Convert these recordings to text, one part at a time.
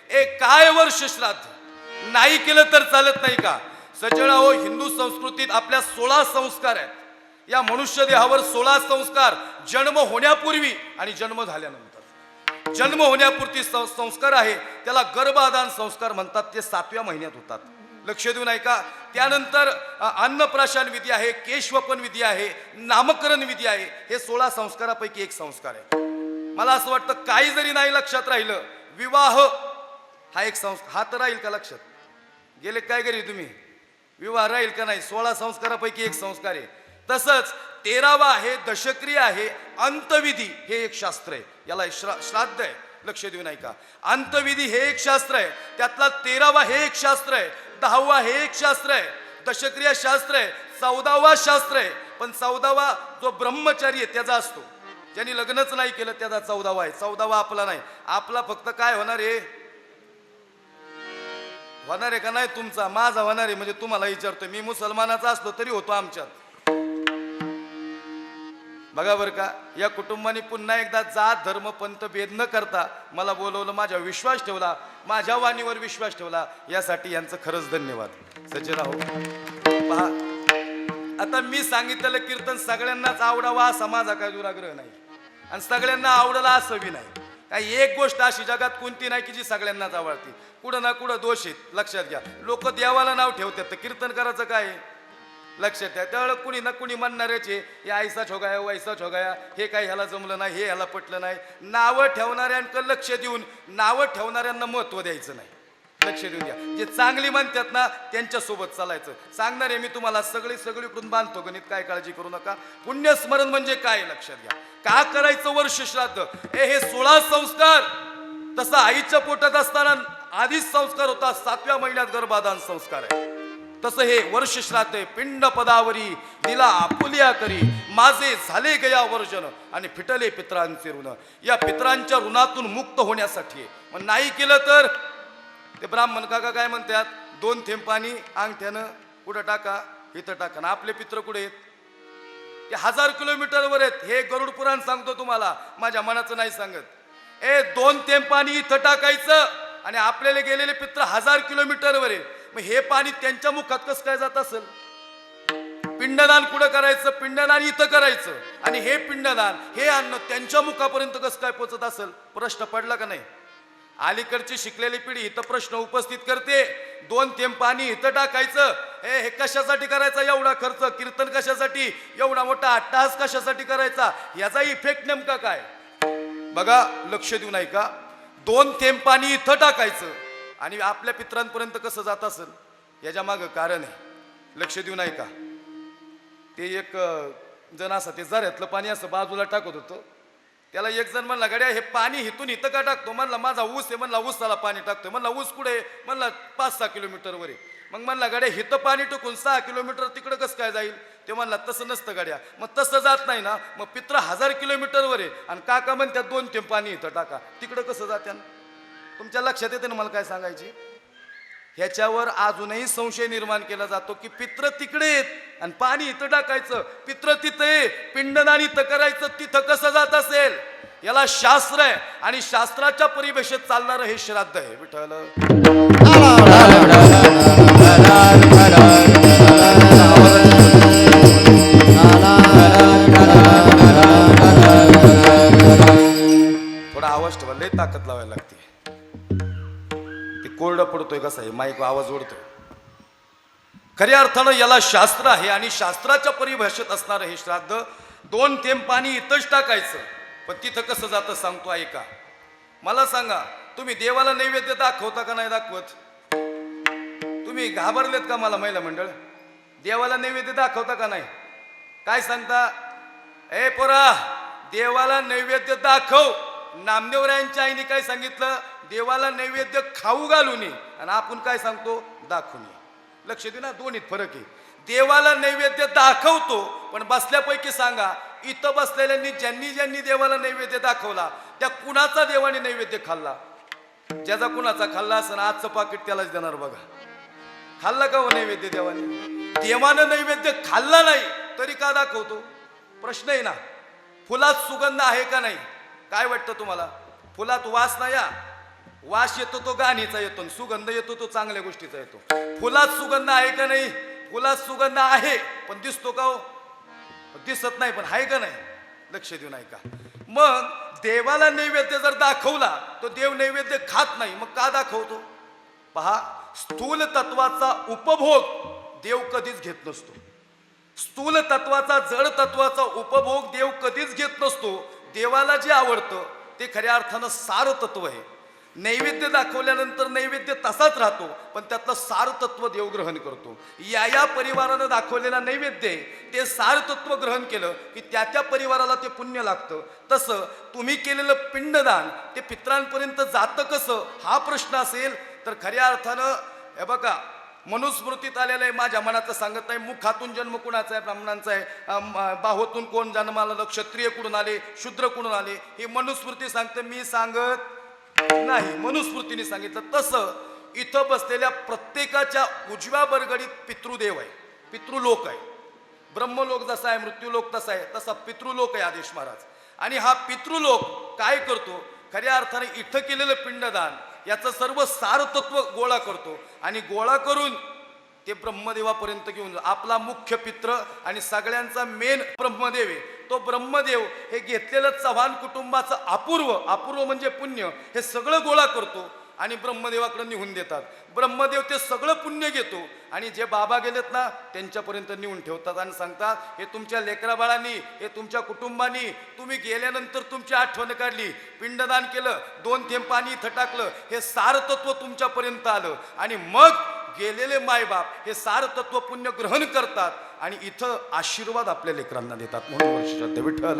काय वर्ष श्राद्ध नाही केलं तर चालत नाही का? सज्जणा हो, हिंदू संस्कृतीत आपल्या 16 संस्कार आहेत. या मनुष्य देहावर 16 संस्कार जन्म होण्यापूर्वी आणि जन्म झाल्यानंतर. जन्म होण्यापूर्वी संस्कार आहे त्याला गर्भाधान संस्कार म्हणतात, ते 7व्या महिन्यात होतात. लक्ष देऊन ऐका. त्यानंतर अन्नप्राशन विधी आहे, केशवपन विधी आहे, नामकरण विधी आहे. हे 16 संस्कारापैकी एक संस्कार आहे. मला असं वाटतं काही जरी नाही लक्षात राहिलं, विवाह हा एक संस्कार. हा तर राहील का लक्षात? गेले काय करी तुम्ही? विवाह राहील का नाही? 16 संस्कारापैकी एक संस्कार आहे. तसंच 13वा आहे दशक्रिया आहे, अंतविधी हे एक शास्त्र आहे. याला श्राद्ध आहे. लक्ष देऊन ऐका. अंतविधी हे एक शास्त्र आहे, त्यातला 13वा हे एक शास्त्र आहे, 10वा हे एक शास्त्र आहे, दशक्रिया शास्त्र आहे, 14वा शास्त्र आहे. पण 14वा जो ब्रह्मचारी आहे त्याचा असतो, ज्यांनी लग्नच नाही केलं त्याचा 14वा आहे. 14वा आपला नाही. आपला फक्त काय होणार आहे? होणार आहे का नाही तुमचा? माझा होणार आहे. म्हणजे तुम्हाला विचारतो मी, मुसलमानाचा असतो तरी होतो आमच्यात. बघा बरं का, या कुटुंबाने पुन्हा एकदा जात धर्म पंथ भेद न करता मला बोलवलं, माझ्या विश्वास ठेवला, माझ्या वाणीवर विश्वास ठेवला. यासाठी यांचं खरंच धन्यवाद. सज्जन हो, पहा, आता मी सांगितलेलं कीर्तन सगळ्यांनाच आवडावा असा माझा काय दुराग्रह नाही, आणि सगळ्यांना आवडला असं बी नाही. काही एक गोष्ट अशी जगात कोणती नाही की जी सगळ्यांनाच आवडती. कुठं ना कुठं दोष आहेत, लक्षात घ्या. लोक देवाला नाव ठेवतात तर कीर्तन करायचं काय? लक्षात घ्या. त्यावेळेला कुणी ना कुणी म्हणणारेच आहे, हे ऐसा छोगाया वैसा छोगाया, हे काही ह्याला जमलं नाही, हे ह्याला पटलं नाही. नावं ठेवणाऱ्यांकडे लक्ष देऊन नावं ठेवणाऱ्यांना महत्त्व द्यायचं नाही. लक्ष देऊन द्या. जे चांगली म्हणतात ना त्यांच्यासोबत चालायचं. सांगणार आहे मी तुम्हाला, सगळीकडून बांधतो गणित, काय काळजी करू नका. पुण्यस्मरण म्हणजे काय लक्षात घ्या. का करायचं वर्ष श्राद्ध? हे 16 संस्कार. तसं आईच्या पोटात असताना आधीच संस्कार होता, 7व्या महिन्यात गर्भाधान संस्कार आहे. तसं हे वर्ष श्राद्ध आहे. पिंड पदावरी दिला आपुलिया करी, माझे झाले गया वर्जन आणि फिटले पितरांचे ऋण. या पितरांच्या ऋणातून मुक्त होण्यासाठी आहे. मग नाही केलं तर ते ब्राह्मण काका काय म्हणतात, 2 थेंब पाणी अंगठ्यानं कुठं टाका, इथं टाका. ना आपले पित्र कुठे आहेत? ते 1000 किलोमीटरवर आहेत. हे गरुड पुराण सांगतो तुम्हाला, माझ्या मनाचं नाही सांगत. 2 थेंब पाणी इथं टाकायचं आणि आपल्याला गेलेले पित्र 1000 किलोमीटरवर आहे. मग हे पाणी त्यांच्या मुखात कसं काय जात असेल? पिंडदान कुठं करायचं? पिंडदान इथं करायचं. आणि हे पिंडदान, हे अन्न त्यांच्या मुखापर्यंत कसं काय पोचत असेल? प्रश्न पडला का नाही? अलीकडची शिकलेली पिढी इथं प्रश्न उपस्थित करते. 2 थेंब पाणी इथं टाकायचं, हे कशासाठी करायचा? एवढा खर्च. कीर्तन कशासाठी? एवढा मोठा अट्टहास कशासाठी करायचा? याचा इफेक्ट नेमका काय? बघा, लक्ष देऊन ऐका. 2 थेंब पाणी इथं टाकायचं आणि आपल्या पित्रांपर्यंत कसं जात असेल? याच्या मागं कारण आहे. लक्ष देऊन ऐका. ते एक जण असं ते झऱ्यातलं पाणी असं बाजूला टाकत होतं. त्याला एक जण म्हणला, गड्या हे पाणी इथून इथं का टाकतो? म्हणला माझा ऊस आहे. म्हणला ऊसाला पाणी टाकतोय. म्हणला ऊस कुठे? म्हणला 5-6 किलोमीटरवर आहे. मग म्हणला, गड्या हिथं पाणी टाकून 6 किलोमीटर तिकडं कसं काय जाईल? ते म्हणला, तसं नसतं गड्या. मग तसं जात नाही ना. मग पित्र 1000 किलोमीटरवर आहे आणि काका म्हणतात 2 थेंब पाणी इथं टाका. तिकडं कसं जात्या? तुमच्या लक्षात येते ना मला काय सांगायचे? ह्याच्यावर अजूनही संशय निर्माण केला जातो की पित्र तिकडे आहेत आणि पाणी इथं टाकायचं. पित्र तिथे, पिंडदान इथं करायचं, तिथं कसं जात असेल? याला शास्त्र आहे आणि शास्त्राच्या परिभाषेत चालणारं हे श्राद्ध आहे. विठ्ठल थोडा आवाज ठेवा, लय ताकद लावायला लागते. कोरडा पडतोय कसा आहे, माईक आवाज ओढतोय. खऱ्या अर्थानं याला शास्त्र आहे आणि शास्त्राच्या परिभाषेत असणारं हे श्राद्ध. 2 थेंब पाणी इथंच टाकायचं, पण तिथं कसं जातं सांगतो ऐका. मला सांगा, तुम्ही देवाला नैवेद्य दाखवता का नाही दाखवत? तुम्ही घाबरलेत का मला महिला मंडळ? देवाला नैवेद्य दाखवता का नाही? काय सांगता? ए पोरा, देवाला नैवेद्य दाखव. नामदेवरायांच्या आईने काय सांगितलं? देवाला नैवेद्य खाऊ घालून ये. आणि आपण काय सांगतो? दाखवून ये. लक्ष दे ना, दोन्हीत फरक आहे. देवाला नैवेद्य दाखवतो, पण बसल्यापैकी सांगा, इथं बसलेल्यांनी ज्यांनी देवाला नैवेद्य दाखवला त्या कुणाचा देवाने नैवेद्य खाल्ला? ज्याचा कुणाचा खाल्ला असं आजचं पाकिट त्यालाच देणार. बघा, खाल्ला का हो नैवेद्य देवाने? देवानं नैवेद्य खाल्ला नाही तरी का दाखवतो? प्रश्न आहे ना. फुलात सुगंध आहे का नाही? काय वाटतं तुम्हाला? फुलात वास नाही, वास येतो तो गाणीचा येतो आणि सुगंध येतो तो चांगल्या गोष्टीचा येतो. फुलात सुगंध आहे का नाही? फुलात सुगंध आहे, पण दिसतो का हो? दिसत नाही, पण आहे का नाही? लक्ष देऊ नाही का? मग देवाला नैवेद्य जर दाखवला तो देव नैवेद्य खात नाही, मग का दाखवतो? पहा, स्थूल तत्वाचा उपभोग देव कधीच घेत नसतो. स्थूल तत्वाचा, जड तत्वाचा उपभोग देव कधीच घेत नसतो. देवाला जे आवडतं ते खऱ्या अर्थानं सार तत्व आहे. नैवेद्य दाखवल्यानंतर नैवेद्य तसाच राहतो, पण त्यातलं सार तत्व देव ग्रहण करतो. या परिवारानं दाखवलेला नैवेद्य ते सार तत्व ग्रहण केलं की त्या परिवाराला ते पुण्य लागतं. तसं तुम्ही केलेलं पिंडदान ते पित्रांपर्यंत जातं कसं, हा प्रश्न असेल तर खऱ्या अर्थानं हे बघा, मनुस्मृतीत आलेलं आहे. माझ्या मनाचं सांगत नाही. मुखातून जन्म कुणाचा आहे? ब्राह्मणांचा आहे. बाहोतून कोण जन्माला आलं? क्षत्रिय कुठून आले? शूद्र कुठून आले? ही मनुस्मृती सांगते, मी सांगत नाही, मनुस्मृतीने सांगितलं. तसं इथं बसलेल्या प्रत्येकाच्या उजव्या बरगडीत पितृदेव आहे, पितृलोक आहे. ब्रह्मलोक जसा आहे, मृत्यूलोक तसा आहे, तसा पितृलोक आहे आदेश महाराज. आणि हा पितृलोक काय करतो? खऱ्या अर्थाने इथं केलेलं पिंडदान याचं सर्व सारतत्व गोळा करतो आणि गोळा करून ते ब्रह्मदेवापर्यंत घेऊन, आपला मुख्य पित्र आणि सगळ्यांचा मेन ब्रह्मदेव आहे. तो ब्रह्मदेव हे घेतलेलं चव्हाण कुटुंबाचं अपूर्व म्हणजे पुण्य हे सगळं गोळा करतो आणि ब्रह्मदेवाकडे निघून देतात. ब्रह्मदेव ते सगळं पुण्य घेतो आणि जे बाबा गेलेत ना त्यांच्यापर्यंत नेऊन ठेवतात आणि सांगतात, हे तुमच्या लेकराबाळांनी, हे तुमच्या कुटुंबानी, तुम्ही गेल्यानंतर तुमची आठवण काढली, पिंडदान केलं, 2 थेंब पाणी इथं टाकलं, हे सारतत्व तुमच्यापर्यंत आलं आणि मग गेलेले मायबाप हे सारतत्व पुण्य ग्रहण करतात आणि इथं आशीर्वाद आपल्या लेकरांना देतात. म्हणून वर्षात विठ्ठल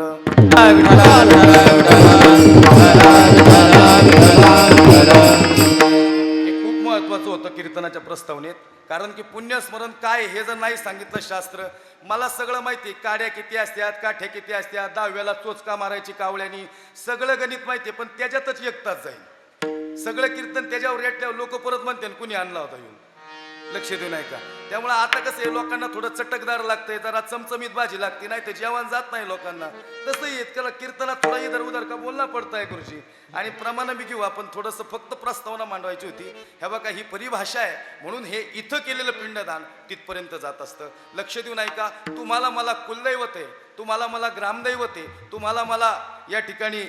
हे खूप महत्वाचं होतं कीर्तनाच्या प्रस्तावनेत. कारण की पुण्यस्मरण काय हे जर नाही सांगितलं शास्त्र, मला सगळं माहिती, काड्या किती असतात, काठ्या किती असतात, 10व्याला चोचका मारायची कावळ्यानी, सगळं गणित माहिती, पण त्याच्यातच एक तास जाईल. सगळं कीर्तन त्याच्यावर रेटल्यावर लोक परत म्हणते कुणी आणला होता येऊन. लक्ष देऊ नाही का? त्यामुळे आता कसं आहे, लोकांना थोडं चटकदार लागतंय, जरा चमचमीत भाजी लागते, नाही तर जेवण जात नाही लोकांना. तसंही त्याला कीर्तनात थोडा इधर उधर का बोलणं पडतंय गुरुजी. आणि प्रमाण बी घेऊ आपण, थोडंसं फक्त प्रस्तावना मांडवायची होती. ह्या बघा, ही परिभाषा आहे म्हणून हे इथं केलेलं पिंडदान तिथपर्यंत जात असतं. लक्ष देऊ नाही का? तुम्हाला मला कुलदैवत आहे, तुम्हाला मला ग्रामदैवत आहे, तुम्हाला मला या ठिकाणी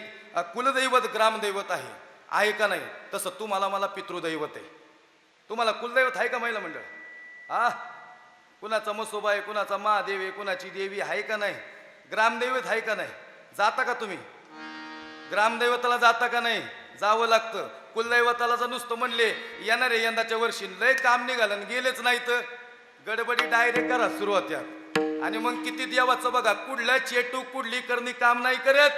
कुलदैवत ग्रामदैवत आहे का नाही? तसं तुम्हाला मला पितृदैवत आहे. तुम्हाला कुलदैवत आहे का महिला मंडळ? कुणाचा मसोबा आहे, कुणाचा महादेव आहे, कुणाची देवी आहे का नाही? ग्रामदैवत आहे का नाही? जाता का तुम्ही ग्रामदैवताला? जाता का नाही? जावं लागतं. कुलदैवताला जर नुसतं म्हणले येणार आहे यंदाच्या वर्षी, लय काम निघालं गेलेच नाही तर गडबडी डायरेक्ट घरात सुरू होत्या. आणि मग किती देवाचं बघा, कुठल्या चेटू कुठली करणी काम नाही करत.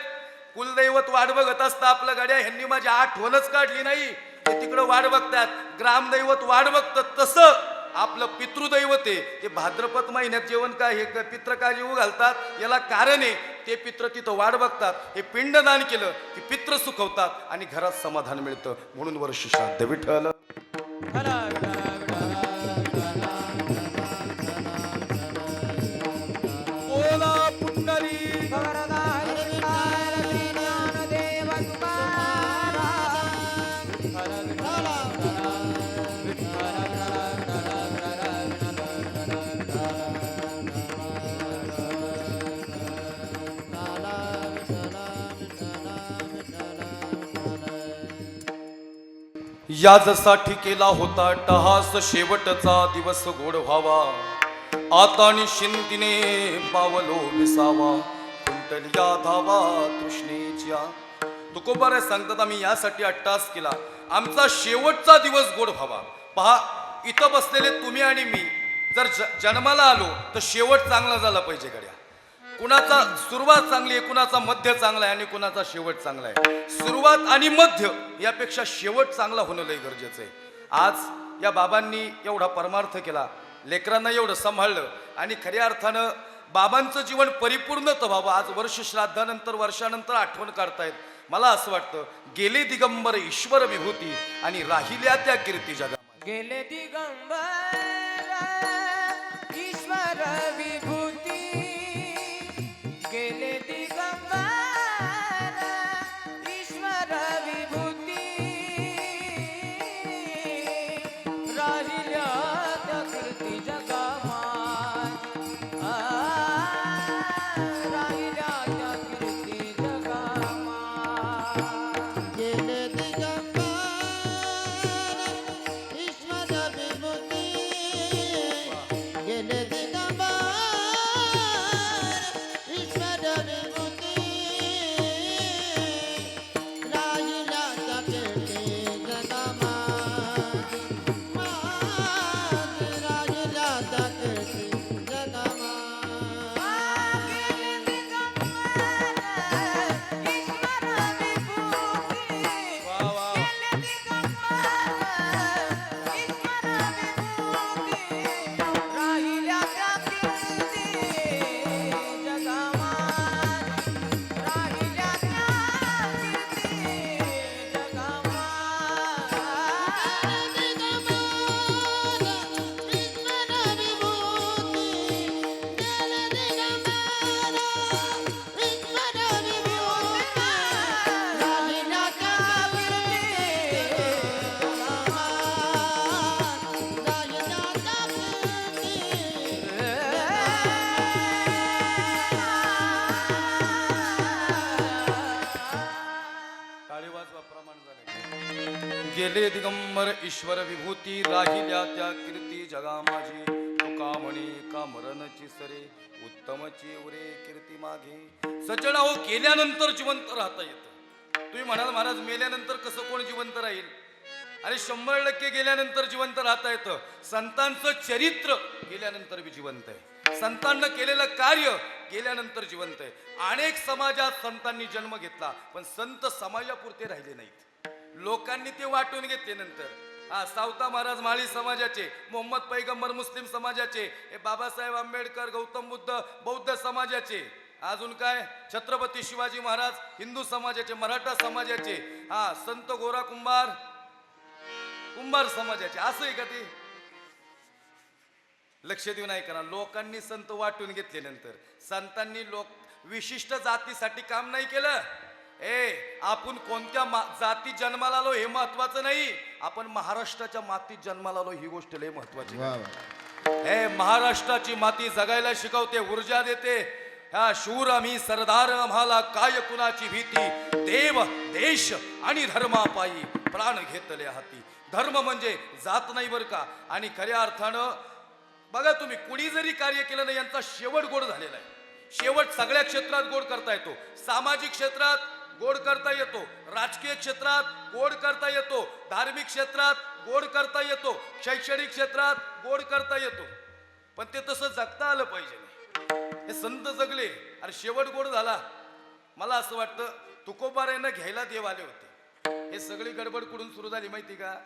कुलदैवत वाट बघत असतं आपल्या गाड्या, ह्यांनी माझी आठवणच काढली नाही, ते तिकडं वाट बघतात. ग्रामदैवत वाट बघतात. तसं आपलं पितृदैवत आहे ते भाद्रपद महिन्यात जेवण काय हे पित्र काय जेवू घालतात, याला कारण आहे ते पित्र तिथं वाट बघतात. हे पिंडदान केलं की पित्र सुखवतात आणि घरात समाधान मिळतं. म्हणून वर्ष श्राद्ध विठ्ठल. याजसाठी केला होता टहास, शेवटचा दिवस गोड व्हावा, आता निशिंतीने पावलो विसावा, कुंटलिया धावा तृष्णेच्या. तुकोबारे सांगतात, आम्ही यासाठी अट्टास केला, आमचा शेवटचा दिवस गोड व्हावा. पहा, इथं बसलेले तुम्ही आणि मी जर जन्माला आलो तर शेवट चांगला झाला पाहिजे गड्या. कुणाचा सुरुवात चांगली आहे, कुणाचा मध्य चांगला आहे आणि कुणाचा शेवट चांगला आहे. सुरुवात आणि मध्य यापेक्षा शेवट चांगला होणं लय गरजेचं आहे. आज या बाबांनी एवढा परमार्थ केला, लेकरांना एवढं सांभाळलं आणि खऱ्या अर्थानं बाबांचं जीवन परिपूर्ण तर व्हावं. आज वर्ष श्राद्धानंतर वर्षानंतर आठवण काढतायत. मला असं वाटतं, गेले दिगंबर ईश्वर विभूती आणि राहिल्या त्या कीर्ती जगा. गेले दिगंबर ईश्वर विभूती, गेले दिगंबर ईश्वर विभूती, गेले दिगंबर ईश्वर विभूती राहिल्या त्या कीर्ती जगा माझी तुका म्हणे का मरणची सरे उत्तमची उरे कीर्ती मागे सज्जना हो गेल्यानंतर जिवंत राहता येतं तुम्ही म्हणाल महाराज मेल्यानंतर कसं कोण जिवंत राहील अरे 100% गेल्यानंतर जिवंत राहता येतं संतांचं चरित्र गेल्यानंतर बी जिवंत आहे संतांना केलेलं कार्य गेल्यानंतर जिवंत आहे अनेक समाजात संतांनी जन्म घेतला पण संत समाजापुरते राहिले नाहीत लोकांनी ते वाटून घेतले नंतर हा सावता महाराज माळी समाजाचे मोहम्मद पैगंबर मुस्लिम समाजाचे हे बाबासाहेब आंबेडकर गौतम बुद्ध बौद्ध समाजाचे अजून काय छत्रपती शिवाजी महाराज हिंदू समाजाचे मराठा समाजाचे हा संत गोरा कुंभार समाजाचे असं आहे का ते लक्ष देऊन ऐका लोकांनी संत वाटून घेतले नंतर संतांनी लोक विशिष्ट जातीसाठी काम नाही केलं आपण कोणत्या जाती जन्माला आलो हे महत्वाचं नाही आपण महाराष्ट्राच्या मातीत जन्माला आलो ही गोष्ट लय महत्वाची महाराष्ट्राची माती जगायला शिकवते ऊर्जा देते ह्या शूर आम्ही सरदार आम्हाला काय कुणाची भीती देव देश आणि धर्मापायी प्राण घेतले हाती धर्म म्हणजे जात नाही बर का आणि खऱ्या अर्थानं बघा तुम्ही कुणी जरी कार्य केलं नाही यांचा शेवट गोड झालेला आहे शेवट सगळ्या क्षेत्रात गोड करता येतो सामाजिक क्षेत्रात गोड करता येतो राजकीय क्षेत्रात गोड करता येतो धार्मिक क्षेत्रात गोड करता येतो शैक्षणिक क्षेत्रात गोड करता येतो पण ते तसं जगता आलं पाहिजे हे संत जगले आणि शेवट गोड झाला मला असं वाटतं तुकोबारायनं घ्यायला देव आले होते हे सगळी गडबड कुठून सुरू झाली माहिती का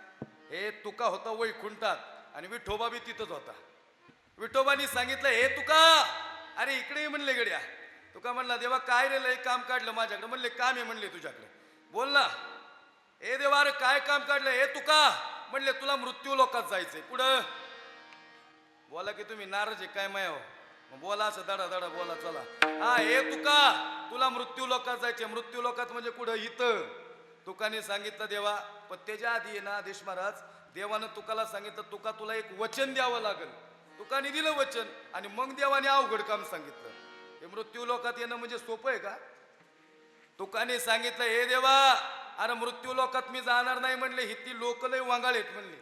हे तुका होता वैकुंठात आणि विठोबा बी तिथंच होता विठोबानी सांगितलं हे तुका अरे इकडे म्हणले गड्या तुका म्हणला देवा काय रे लय काम काढलं माझ्याकडे म्हणले काम आहे म्हणले तुझ्याकडे बोल ना हे देवा अरे काय काम काढलं हे तुका म्हणले तुला मृत्यू लोकात जायचंय पुढं बोला की तुम्ही नाराज आहे काय माय हो बोला असं दडा दडा बोला चला हा हे तुका तुला मृत्यू लोकात जायचे मृत्यू लोकात म्हणजे कुठं इथं तुकाने सांगितलं देवा पण त्याच्या आधी आहे ना आदेश महाराज देवानं तुकाला सांगितलं तुका तुला एक वचन द्यावं लागेल तुकाने दिलं वचन आणि मग देवाने अवघड काम सांगितलं हे मृत्यू लोकात येणं म्हणजे सोपं आहे का तुकाने सांगितलं हे देवा अरे मृत्यू लोकात मी जाणार नाही म्हणले हिती लोक लय वांगाळ आहेत म्हणले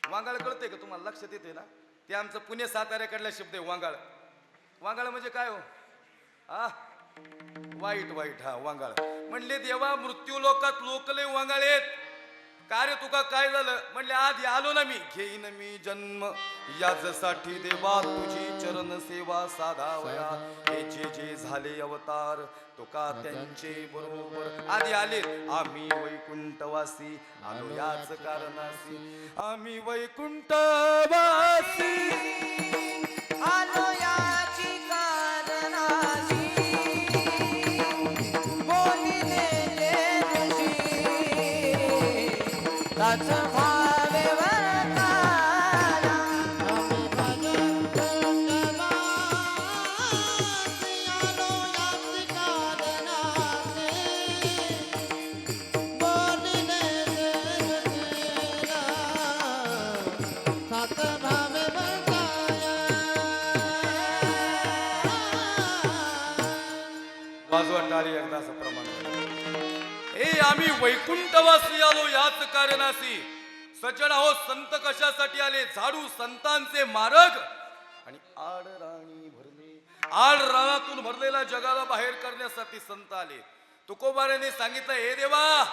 वांगाळ कळते का तुम्हाला लक्षात येते ना ते आमचं पुणे साताऱ्याकडला शब्द आहे वांगाळ वांगाळ म्हणजे काय हो हा वाईट वाईट हा वांगाळ म्हणले देवा मृत्यू लोकात लोक लय वांगाळ आहेत का रे तुका काय झालं म्हणले आधी आलो ना मी घेईन मी जन्म यासाठी देवा तुझी चरण सेवा साधावया हे जे जे झाले अवतार तुका त्यांचे बरोबर आधी आले आम्ही वैकुंठवासी आलो याच कारणासी आम्ही वैकुंठवासी आलो याची कारणासी बोलिले त्याच भावे वरताला वाजवा टाळी एकदा असं प्रमाण ए आम्ही वैकुंठवासी आलो याच कारणासी सज्जन हो संत कशासाठी आले झाडू संतांचे मार्ग आणि आड राणी भरले आड रानातून भरलेला जगाला बाहेर करण्यासाठी संत आले तुकोबाराने सांगितलं हे देवा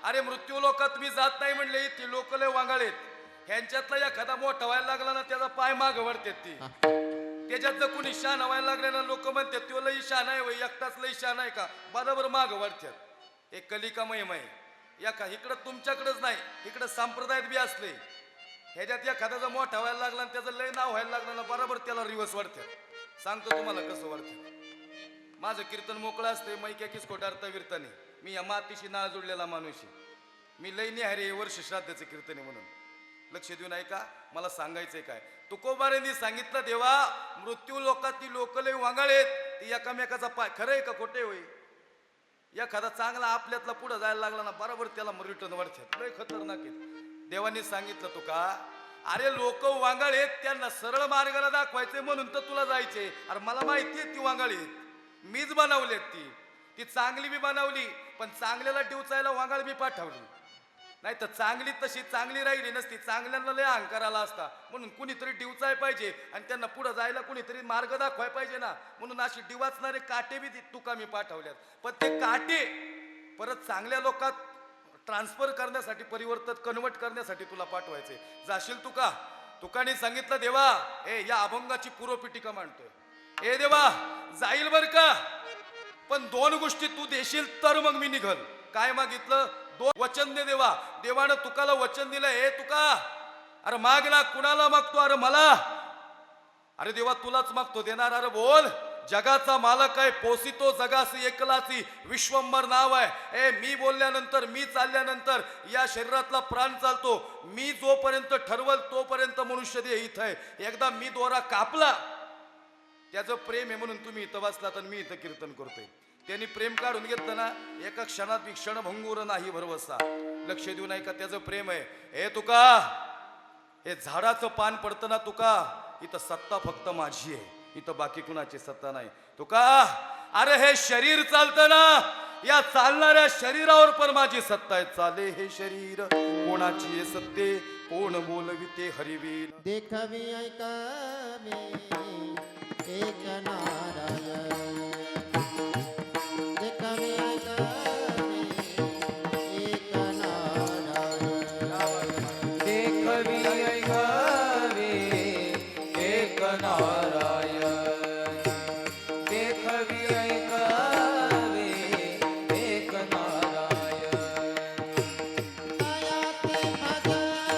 अरे मृत्यू लोकात मी जात नाही म्हणले ती लोक लय वांगाळेत ह्यांच्यातला एखादा मोठा व्हायला लागला ना त्याचा पाय माग वळतात ती त्याच्यात जर कुणी शान व्हायला लागले ना लोक म्हणतात तो लई शान आहे वय एकटाच लई शान आहे का बरोबर माग वळतात एक कलिकामय या का इकडं तुमच्याकडेच नाही इकडं संप्रदायात बी असले ह्याच्यात एखाद्याचा मोठा व्हायला लागला आणि त्याचं लय नाव व्हायला लागलं ना बरोबर त्याला रिवर्स वाढतात सांगतो तुम्हाला कसं वाढतं माझं कीर्तन मोकळं असते मैक्या किस खोटारता विरताने मी या मातीशी नाळ जोडलेला माणूस मी लई निहारे वर्ष श्राद्धाचं कीर्तन म्हणून लक्ष देऊन ऐका मला सांगायचंय काय तुकोबारांनी सांगितलं देवा मृत्यू लोकातली लोक लय वांगाळेत ती एकामेकाचा पाय खरं आहे का खोटे होई एखादा चांगला आपल्यातला पुढे जायला लागला ना बरोबर त्याला रिटर्न वाढतात लय खतरनाक आहे देवानी सांगितलं तुका अरे लोक वांगाळ आहेत त्यांना सरळ मार्गाला दाखवायचे म्हणून तर तुला जायचे अरे मला माहिती आहे ती वांगाळ आहेत मीच बनवलेत ती चांगली बी बनवली पण चांगल्याला डिवचायला वांगाळ बी पाठवली नाही तर चांगली तशी चांगली राहिली नसती, चांगल्यांना लय अहंकार आला असता. म्हणून कुणीतरी डिवचाय पाहिजे आणि त्यांना पुढे जायला कुणीतरी मार्ग दाखवाय पाहिजे ना. म्हणून अशी डिवाचणारे काटे बी तुका मी पाठवल्यात. पण ते काटे परत चांगल्या लोकात ट्रान्सफर करण्यासाठी, परिवर्तन कन्वर्ट करण्यासाठी तुला पाठवायचे. जाशील तुका? तुकाने सांगितलं देवा, या अभंगाची पूर्वपीठिका मांडतोय. देवा जाईल बर का, पण 2 गोष्टी तू देशील तर मग मी निघल. काय मागितलं? 2 वचन दे देवा. देवानं तुकाला वचन दिलं. तुका, अरे माग ना. कुणाला मागतो? अरे मला. अरे देवा तुलाच मागतो, देणार. अरे बोल. जगाचा मालक आहे, पोसितो जगासी एकलासी, विश्वंभर नाव आहे. मी बोलल्यानंतर, मी चालल्यानंतर या शरीरातला प्राण चालतो. मी जोपर्यंत ठरवल तोपर्यंत मनुष्य देह इथं आहे. एकदा मी दोरा कापला, त्याचं प्रेम आहे म्हणून तुम्ही इथं बसलात आणि मी इथं कीर्तन करतोय. त्यांनी प्रेम काढून घेतलं ना, एका क्षणात बी क्षणभंगूर नाही भरवसा. लक्ष देऊ नाही का? त्याचं प्रेम आहे. तुका, हे झाडाचं पान पडतं ना तुका, इथं सत्ता फक्त माझी आहे, इथं बाकी कुणाची सत्ता नाही. तुका, अरे हे शरीर चालतं ना, या चालणाऱ्या शरीरावर पण माझी सत्ता आहे. चाले हे शरीर कोणाची सत्ते, कोण बोलविते हरिवीर. देखावी ऐकावी एक नारायण, देखावी ऐकावी एक नारायण, देखवी ऐकावे एक नारायण, देखवी ऐकावे एक नारायण. कायाते भजन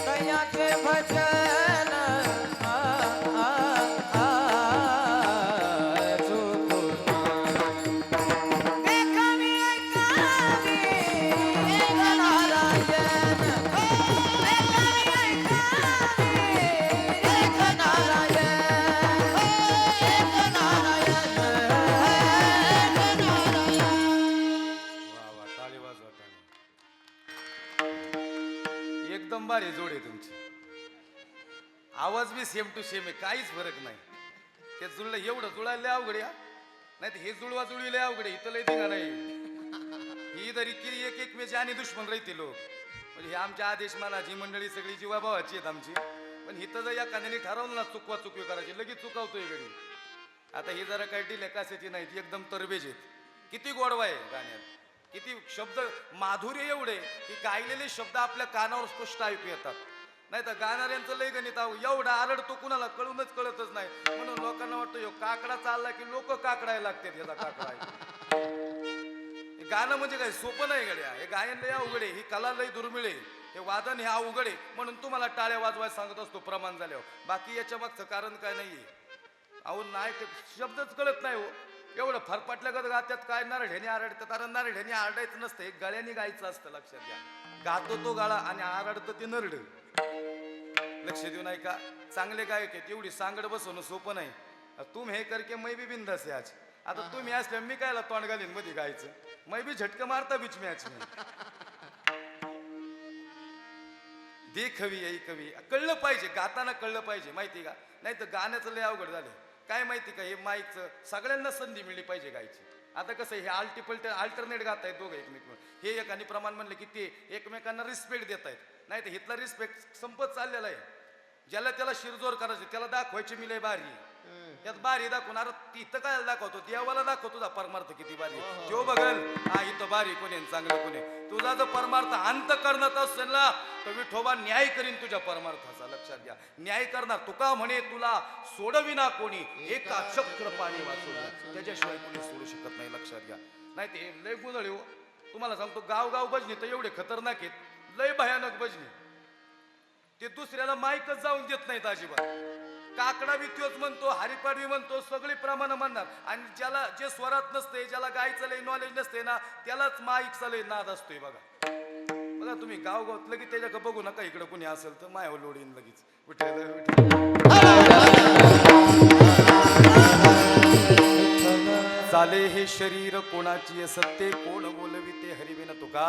कयाचे भजन चुकून नये, कयाचे भजन चुकून नये. देखवी ऐकावी एक नारायण, देखवी ऐकावी एक नारायण, एक नारायण, एक नारायण. वा वा, टाळी वाजवा, टाळी. एकदम भारी जोड आहे तुमची. आवाज बी सेम टू सेम आहे, काहीच फरक नाही. ते जुळलं, एवढं जुळायला लय अवघड आहे. नाही तर हे जुळवा जुळवी लय अवघड आहे. इथं लय दिघा नाही. ही तरी किती एक एकमेचे आणि दुश्मन राहते लोक. म्हणजे हे आमच्या आदेश मानाची मंडळी सगळी जीवाभावाची आहेत आमची. पण हिथं जर एखाद्याने ठरवलं ना चुकवा चुकवी करायची, लगेच चुकावतोय गडी. आता ही जरा काही डिले काशाची नाही, ती एकदम तरबेज आहेत. किती गोडवा आहे गाण्यात, किती शब्द माधुर्य एवढे की गायलेले शब्द आपल्या कानावर स्पष्ट ऐकू येतात. नाही तर गाणाऱ्यांचं लय गणित एवढा आरडतो कुणाला कळूनच कळतच नाही. म्हणून लोकांना वाटतं यो काकडा चालला की लोक काकडायला लागतात. याचा काकडा ऐकून. हे गाणं म्हणजे काय सोपं नाही गड्या. हे गायन लय अवघड आहे, ही कला लय दुर्मिळ आहे, हे वादन हे अवघड आहे. म्हणून तुम्हाला टाळ्या वाजवायला सांगत असतो प्रमाण झाल्यावर. बाकी याच्या मागचं कारण काय नाहीये. अहो नाही, ते शब्दच कळत नाही हो. एवढं फरफाटल्यागत गात्यात काय नारढ्याने आरडतात. कारण नारढ्याने आरडायचं नसतं, हे गळ्याने गायचं असतं. लक्षात घ्या. गातो तो गाळा आणि आरडतं ते नरड. लक्ष देऊ नाही का? चांगले गायक आहेत, एवढी सांगड बसवणं सोपं नाही. तुम हे करके मै बी बिंदास आहे आज. आता तुम्ही असल्या मी कायला तोंड घालीन मध्ये गायचं. मै बी झटकं मारता बीच मॅच मी. देखवी ऐकवी कळलं पाहिजे, गाताना कळलं पाहिजे. माहिती का? नाही तर गाण्याचं लय अवघड झालं. काय माहिती का? हे माईकचं सगळ्यांना संधी मिळली पाहिजे गायची. आता कसं हे अल्टरनेट गात आहेत दोघं एकमेक. हे एकाने प्रमाण म्हणलं की ते एकमेकांना रिस्पेक्ट देत आहेत. नाही तर हितला रिस्पेक्ट संपत चाललेला आहे. ज्याला त्याला शिरजोर करायचे, त्याला दाखवायचे मी लय भारी. त्यात बारी दाखवून, अरे तिथं काय दाखवतो? देवाला दाखव तुझा परमार्थ किती बारी. जो बघल हा इथं बारी कोणी चांगलं कोणी. तुझा जर परमार्थ अंत करण्यात असेल ना, तर विठोबा न्याय करीन तुझ्या परमार्थाचा. लक्षात घ्या. न्याय करणार. तुका म्हणे तुला सोडविना कोणी, एक चक्र पाणी वाचवलं, त्याच्याशिवाय कोणी सोडू शकत नाही. लक्षात घ्या. नाही ते लय गुदळे हो. तुम्हाला सांगतो, गाव भजनी तर एवढे खतरनाक आहेत, लय भयानक भजनी. ते दुसऱ्याला माईकच जाऊन देत नाहीत अजिबात. काकडा बी त्योच म्हणतो, हरिपाठ बी म्हणतो, सगळी प्रमाण म्हणणार. आणि ज्याला जे स्वरात नसते, ज्याला गायचं लय नॉलेज नसते ना, त्यालाच माईकचा लय नाद असतोय. बघा बघा तुम्ही गाव लगेच त्याच्याकडे बघू नका, इकडे कुणी असेल तर मायावर लोड येईन लगेच. विठ्ठल चाले हे शरीर कोणाची सत्ते, कोण बोलविते हरिविन तुका.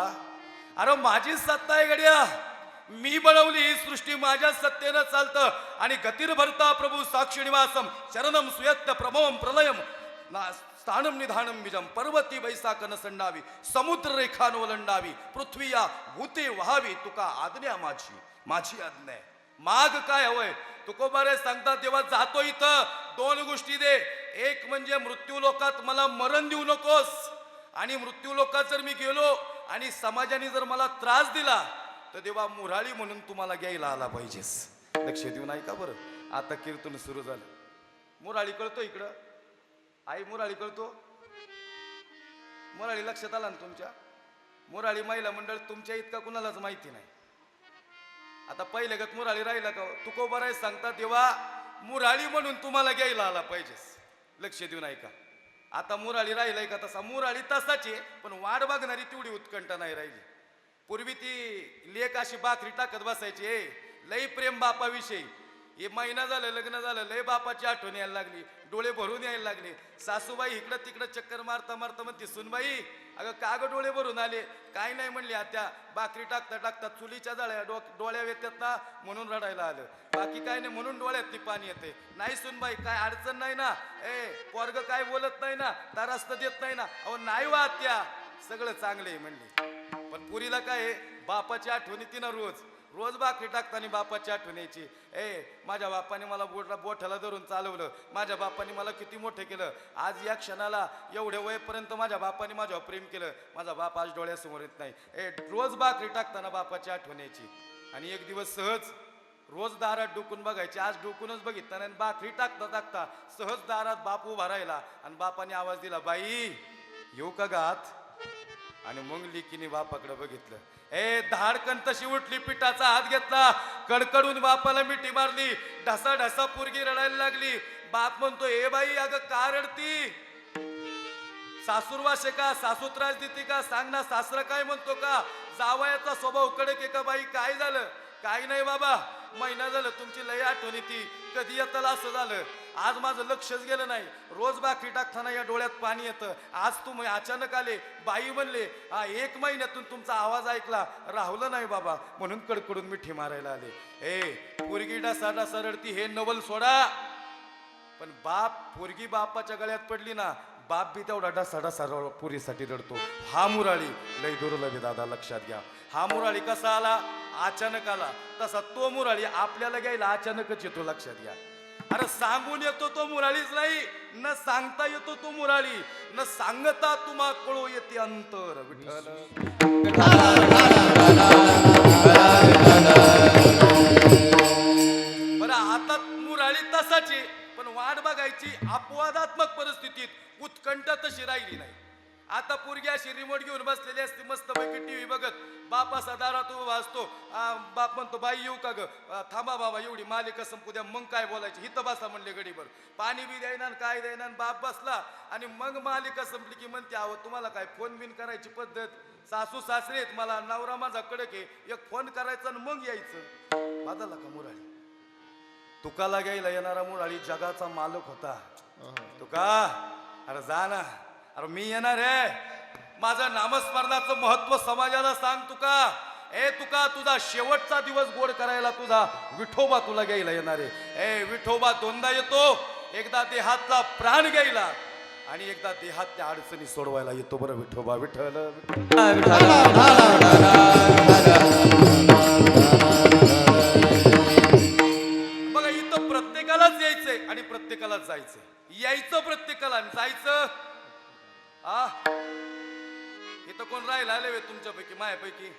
अरे माझी सत्ता आहे गड्या, मी बनवली ही सृष्टी, माझ्या सत्तेनं चालतं. आणि गतीर भरता प्रभू साक्षी निवासम शरणम सुयत्त प्रभवम प्रलयम स्थानम निधानम बीजम पर्वती बैसाकन संडावी समुद्र रेखान ओलंडावी पृथ्वी या भूते व्हावी तुका आज्ञा माझी आज्ञा आहे. माग काय हवंय तुकोबारे सांगतात तेव्हा जातो इथं दोन गोष्टी दे. एक म्हणजे मृत्यू लोकात मला मरण देऊ नकोस, आणि मृत्यू लोकात जर मी गेलो आणि समाजाने जर मला त्रास दिला तर देवा मुराळी म्हणून तुम्हाला घ्यायला आला पाहिजेस. लक्ष देऊन ऐका बरं. आता कीर्तन सुरू झालं. मुराळी कळतो इकडं, आई मुराळी कळतो. मुराळी लक्षात आला ना तुमच्या. मुराळी महिला मंडळ तुमच्या इतका कुणालाच माहिती नाही. आता पहिले गत मुराळी राहिला का तुकोबाराय सांगतात तेव्हा मुराळी म्हणून तुम्हाला घ्यायला आला पाहिजेस. लक्ष देऊन ऐका. आता मुराळी राहिलाय का तसा, मुराळी तसाची, पण वाट बघणारी तेवढी उत्कंठा नाही राहिली. पूर्वी ती लेक अशी भाकरी टाकत बसायची, लई प्रेम बापाविषयी. हे महिना झालं लग्न झालं, लय बापाची आठवण यायला लागली, डोळे भरून यायला लागले. सासूबाई इकडं तिकडं चक्कर मारता मारता म्हणते सुनबाई अगं का ग डोळे भरून आले. काय नाही म्हणली आत्या, भाकरी टाकता टाकता चुलीच्या जाळ्या डोळ्या येतात ना म्हणून रडायला आलं, बाकी काय नाही म्हणून डोळ्यात पाणी येते. नाही सुनबाई काय अडचण नाही ना, पोरग काय बोलत नाही ना, तारास्त देत नाही ना. अहो नाही वा आत्या सगळं चांगलं आहे म्हणली. पण पुरीला काय बापाची आठवणी तिनं रोज भाकरी टाकताना बापाची आठवण यायची. माझ्या बापाने मला बोठाला धरून चालवलं, माझ्या बापाने मला किती मोठे केलं. आज या क्षणाला एवढ्या वयपर्यंत माझ्या बापाने माझ्यावर प्रेम केलं. माझा बाप आज डोळ्यासमोर येत नाही. रोज भाकरी टाकताना बापाची आठवण यायची. आणि एक दिवस सहज रोज दारात डुकून बघायची, आज डुकूनच बघितलं नाही. भाकरी टाकता टाकता सहज दारात बाप उभा राहिला आणि बापाने आवाज दिला, बाई येऊ का गात. आणि मग लिकीने बापाकडे बघितलं. धाडकन तशी उठली, पिठाचा हात घेतला, कडकडून बापाला मिठी मारली. ढसा ढसा पोरगी रडायला लागली. बाप म्हणतो ए बाई अगं का रडती, सासूर वाशे का, सासू त्रास देते का, सांग ना सासरा काय म्हणतो का, जावयाचा स्वभाव कडक आहे का. बाई काय झालं. काय नाही बाबा, महिना झालं तुमची लय आठवण येते, कधी येतं असं झालं. आज माझं लक्षच गेलं नाही, रोज भाकरी टाकताना या डोळ्यात पाणी येतं. आज तुम्ही अचानक आले, बाई म्हणले 1 महिन्यातून तुमचा आवाज ऐकला, राहुलं नाही बाबा म्हणून कडकडून मिठी मारायला आले. पोरगी डासा डासा रडती हे नवल सोडा, पण पोरगी बापाच्या गळ्यात पडली ना, बाप बी तेवढा डासा डासा पुरीसाठी रडतो. हा मुराळी लय दुर्लभ दादा, लक्षात घ्या. हा मुराळी कसा आला, अचानक आला. तसा तो मुराळी आपल्याला घ्यायला अचानकच येतो, लक्षात घ्या. अरे सांगून येतो तो मुराळीच नाही, न सांगता येतो तो मुराळी, न सांगता तुम्हा कळू येते अंतर. विठ्ठल बरं आता मुराळी तसाची, पण वाट बघायची अपवादात्मक परिस्थितीत उत्कंठ तशी राहिली नाही. आता पोरगी अशी रिमोट घेऊन बसलेली असते मस्तपैकी टीव्ही बघत, बाप असा दारात उभा असतो. बाप म्हणतो बाई येऊ का ग, थांबा बाबा एवढी मालिका संपू द्या मग काय बोलायची, हिथं बसा म्हणले गडीभर, पाणी बी द्यायना काय द्यायना. बाप बसला आणि मग मालिका संपली की म्हणते अहो तुम्हाला काय फोन बिन करायची पद्धत, सासू सासरे आहेत मला, नवरा माझा कडक आहे, एक फोन करायचा आणि मग यायचं. बदलला का मुराळी. तुकाला घ्यायला येणारा मुराळी जगाचा मालक होता. तुका अरे जा ना, अरे मी येणार आहे, माझं नामस्मरणाचं महत्व समाजाला सांग. तुका तुझा शेवटचा दिवस गोड करायला तुझा विठोबा तुला घ्यायला येणार आहे. विठोबा दोनदा येतो, एकदा देहातला प्राण घ्यायला आणि एकदा देहातल्या अडचणी सोडवायला येतो. बरं विठोबा विठ्ठल. बघा इथं प्रत्येकालाच यायचंय आणि प्रत्येकालाच जायचंय. यायचं प्रत्येकाला आणि जायचं इथं कोण राहिला आले तुमच्यापैकी मायापैकी